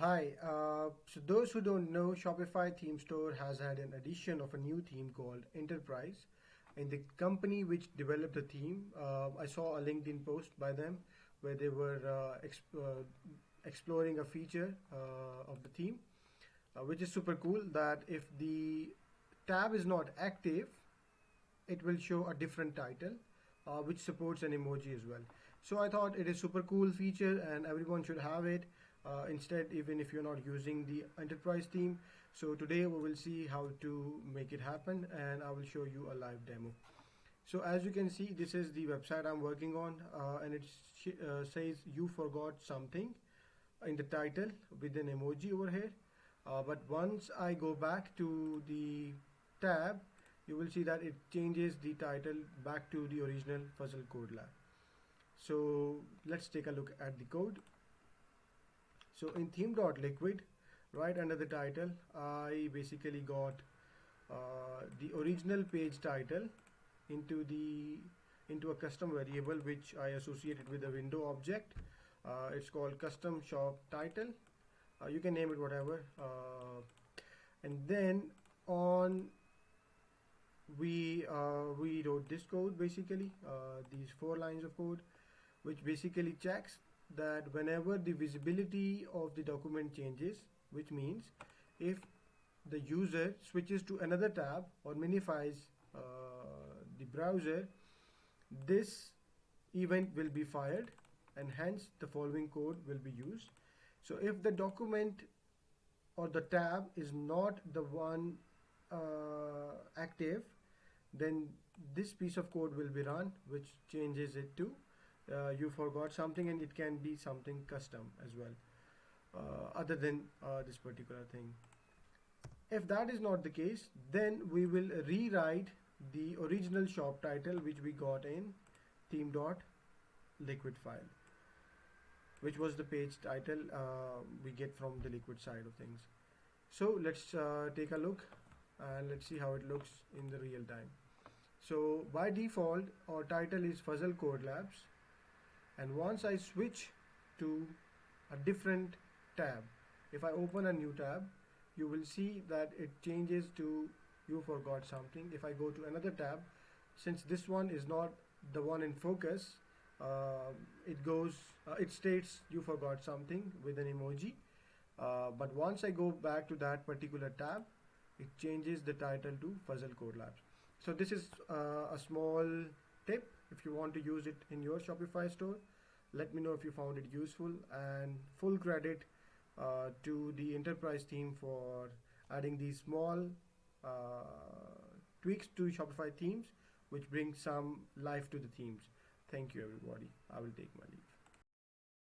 Hi, so those who don't know, Shopify Theme Store has had an addition of a new theme called Enterprise. And the company which developed the theme, I saw a LinkedIn post by them where they were exploring a feature of the theme, which is super cool. That if the tab is not active, it will show a different title, which supports an emoji as well. So I thought it is super cool feature and everyone should have it. Instead, even if you're not using the enterprise theme. So today we will see how to make it happen, and I will show you a live demo. So as you can see, this is the website I'm working on, and it says you forgot something in the title with an emoji over here. But once I go back to the tab, you will see that it changes the title back to the original Fuzzle Code Lab. So let's take a look at the code. So in theme.liquid, right under the title, I basically got the original page title into a custom variable which I associated with a window object. It's called custom shop title. You can name it whatever. And then on we wrote this code basically, these 4 lines of code, which basically checks that whenever the visibility of the document changes, which means if the user switches to another tab or minifies the browser, this event will be fired and hence the following code will be used. So if the document or the tab is not the one active, then this piece of code will be run, which changes it to you forgot something, and it can be something custom as well, other than this particular thing. If that is not the case, then we will rewrite the original shop title which we got in theme.liquid file, which was the page title we get from the liquid side of things. So let's take a look and let's see how it looks in the real time. So by default, our title is Fuzzle Code Labs, and once I switch to a different tab, if I open a new tab, you will see that it changes to you forgot something. If I go to another tab, since this one is not the one in focus, it states you forgot something with an emoji, but once I go back to that particular tab, it changes the title to Fuzzle Code Labs. So this is a small tip. If you want to use it in your Shopify store, let me know if you found it useful, and full credit to the enterprise team for adding these small tweaks to Shopify themes, which bring some life to the themes. Thank you, everybody. I will take my leave.